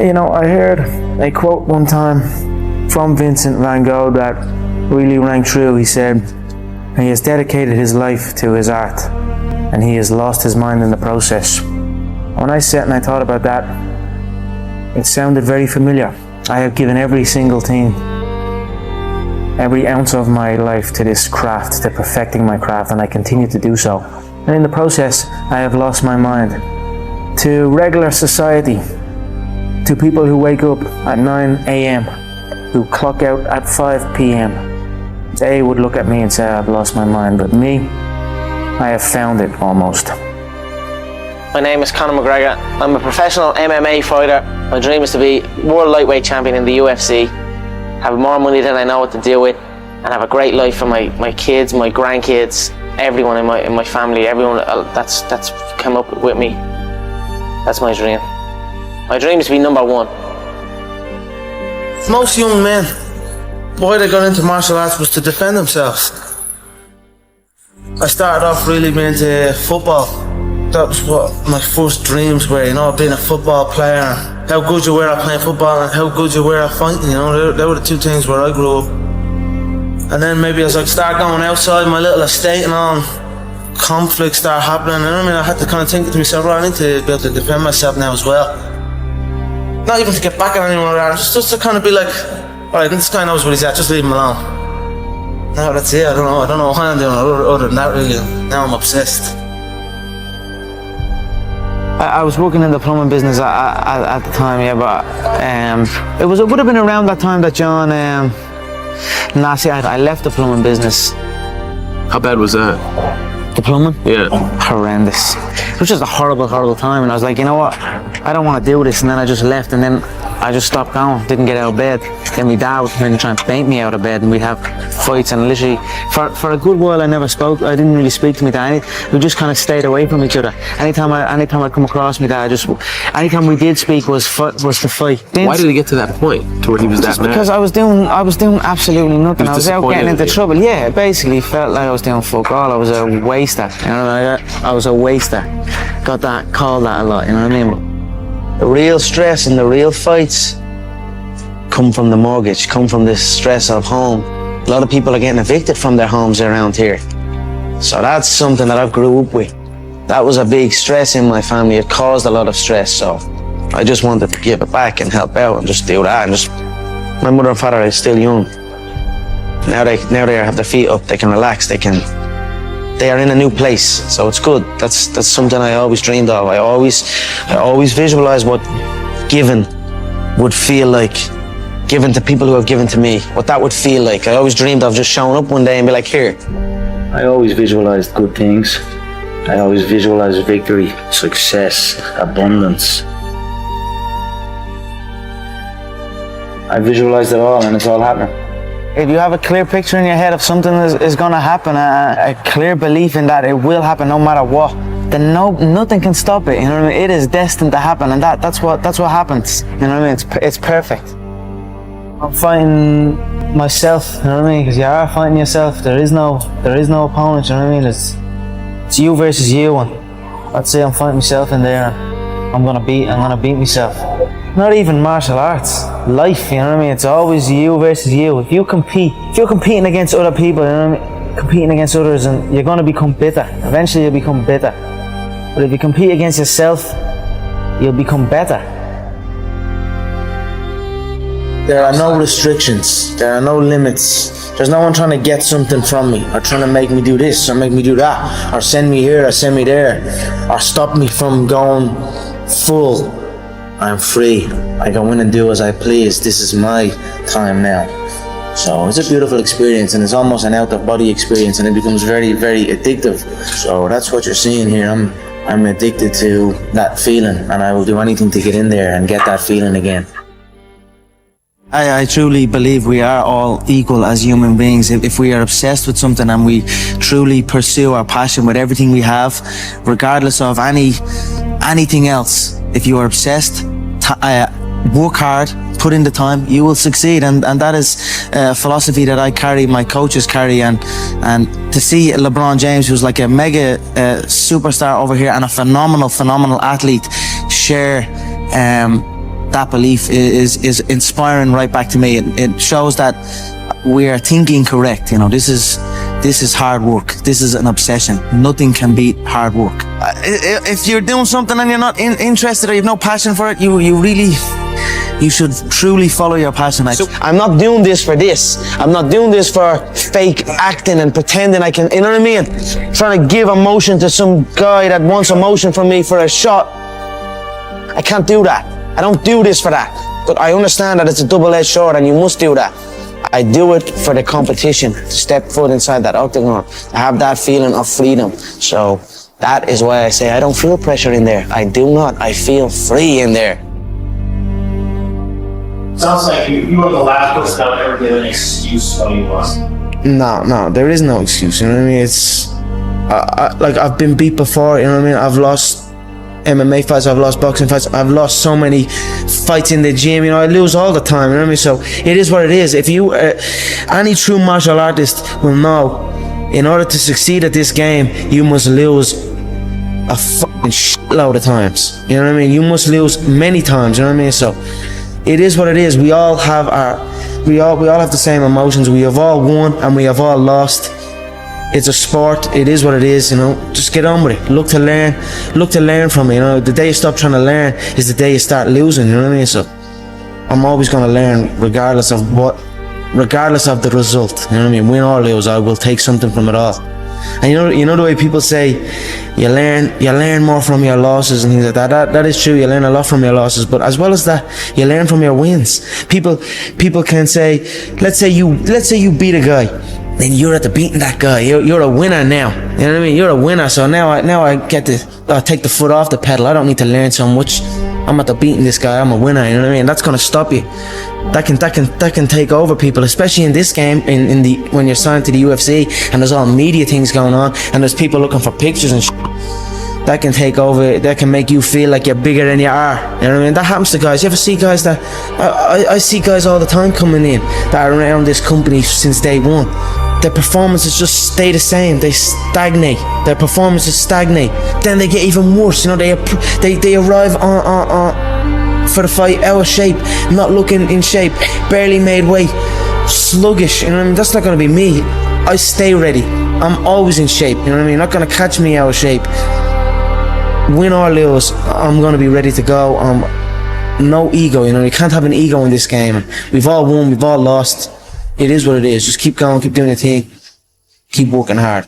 You know, I heard a quote one time from Vincent van Gogh that really rang true. He said, he has dedicated his life to his art and he has lost his mind in the process. When I sat and I thought about that, it sounded very familiar. I have given every single thing, every ounce of my life to this craft, to perfecting my craft, and I continue to do so. And in the process, I have lost my mind to regular society, to people who wake up at 9 a.m, who clock out at 5 p.m. They would look at me and say, I've lost my mind, but me, I have found it almost. My name is Conor McGregor. I'm a professional MMA fighter. My dream is to be world lightweight champion in the UFC, have more money than I know what to do with, and have a great life for my kids, my grandkids, everyone in my family, everyone that's come up with me. That's my dream. My dream is to be number one. Most young men, why they got into martial arts was to defend themselves. I started off really being into football. That was what my first dreams were, you know, being a football player. How good you were at playing football and how good you were at fighting, you know, they were the two things where I grew up. And then maybe as I start going outside my little estate and all, conflicts start happening, and I had to kind of think to myself, right, I need to be able to defend myself now as well. Not even to get back at anyone around, just to kind of be like, alright, this guy knows what he's at, just leave him alone. No, that's it, I don't know why I'm doing it other than that really. Now I'm obsessed. I was working in the plumbing business at the time, yeah, but it would have been around that time that John, last year I left the plumbing business. How bad was that? The plumbing? Yeah. Horrendous. It was just a horrible time, and I was like, you know what, I don't want to do this, and then I just left, and then I just stopped going, didn't get out of bed. Then my dad would come in and try and faint me out of bed, and we'd have fights, and literally, for a good while I didn't really speak to my dad. We just kind of stayed away from each other. Anytime I come across my dad, anytime we did speak was to fight. Why did he get to that point, to where he was that mad? Because I was doing absolutely nothing. I was out getting into trouble. Yeah, it basically felt like I was doing fuck all. I was a waster, you know, I was a waster. Got that, called that a lot, you know what I mean? The real stress and the real fights come from the mortgage, come from this stress of home. A lot of people are getting evicted from their homes around here. So that's something that I grew up with. That was a big stress in my family. It caused a lot of stress, so I just wanted to give it back and help out and just do that. And my mother and father are still young. Now they have their feet up, they can relax, they are in a new place, so it's good. That's something I always dreamed of. I always visualized what giving would feel like, given to people who have given to me, what that would feel like. I always dreamed of just showing up one day and be like, here. I always visualized good things. I always visualized victory, success, abundance. I visualized it all, and it's all happening. If you have a clear picture in your head of something is going to happen, a clear belief in that it will happen no matter what, then nothing can stop it. You know what I mean? It is destined to happen, and that's what happens. You know what I mean? It's perfect. I'm fighting myself. You know what I mean? Because you are fighting yourself. There is no opponent. You know what I mean? It's you versus you, and I'd say I'm fighting myself in there. I'm gonna beat myself. Not even martial arts, life, you know what I mean? It's always you versus you. If you're competing against other people, you know what I mean? Competing against others, and you're gonna become bitter. Eventually you'll become bitter. But if you compete against yourself, you'll become better. There are no restrictions, there are no limits. There's no one trying to get something from me, or trying to make me do this, or make me do that, or send me here, or send me there, or stop me from going full. I'm free. I go in and do as I please. This is my time now. So it's a beautiful experience, and it's almost an out-of-body experience, and it becomes very, very addictive. So that's what you're seeing here. I'm addicted to that feeling, and I will do anything to get in there and get that feeling again. I truly believe we are all equal as human beings. If we are obsessed with something and we truly pursue our passion with everything we have, regardless of anything else, if you are obsessed, work hard, put in the time, you will succeed. And that is a philosophy that I carry, my coaches carry. And to see LeBron James, who's like a mega superstar over here and a phenomenal athlete, share that belief is inspiring right back to me. It shows that we are thinking correct. You know, this is hard work. This is an obsession. Nothing can beat hard work. If you're doing something and you're not interested or you have no passion for it, you should truly follow your passion. I'm not doing this for this. I'm not doing this for fake acting and pretending I can, you know what I mean? Trying to give emotion to some guy that wants emotion from me for a shot. I can't do that. I don't do this for that. But I understand that it's a double-edged sword and you must do that. I do it for the competition, to step foot inside that octagon, to have that feeling of freedom. So that is why I say I don't feel pressure in there. I do not. I feel free in there. Sounds like you were the last person that would ever give an excuse when you lost. No, there is no excuse. You know what I mean? It's like I've been beat before. You know what I mean? I've lost MMA fights, I've lost boxing fights, I've lost so many fights in the gym, you know, I lose all the time, you know what I mean? So it is what it is. If you, any true martial artist will know, in order to succeed at this game, you must lose a fucking shitload of times, you know what I mean? You must lose many times, you know what I mean? So it is what it is. We all have we all have the same emotions. We have all won and we have all lost. It's a sport. It is what it is, you know. Just get on with it. Look to learn from it, you know. The day you stop trying to learn is the day you start losing, you know what I mean? So I'm always going to learn regardless of the result, you know what I mean? Win or lose, I will take something from it all. And you know the way people say you learn more from your losses and things like that. That is true. You learn a lot from your losses, but as well as that, you learn from your wins. People can say, let's say you beat a guy, then you're at the beating that guy. You're a winner now. You know what I mean? You're a winner. So now I get to take the foot off the pedal. I don't need to learn so much. I'm at the beating this guy. I'm a winner. You know what I mean? That's gonna stop you. That can take over people, especially in this game. When you're signed to the UFC and there's all media things going on and there's people looking for pictures and shit. That can take over. That can make you feel like you're bigger than you are. You know what I mean? That happens to guys. You ever see guys that I see guys all the time coming in that are around this company since day one. Their performances just stay the same. They stagnate. Their performances stagnate. Then they get even worse. You know, they arrive on for the fight out of shape, not looking in shape, barely made weight, sluggish. You know what I mean? That's not gonna be me. I stay ready. I'm always in shape. You know what I mean? You're not gonna catch me out of shape. Win or lose, I'm gonna be ready to go. No ego. You know, you can't have an ego in this game. We've all won. We've all lost. It is what it is. Just keep going, keep doing your thing, keep working hard.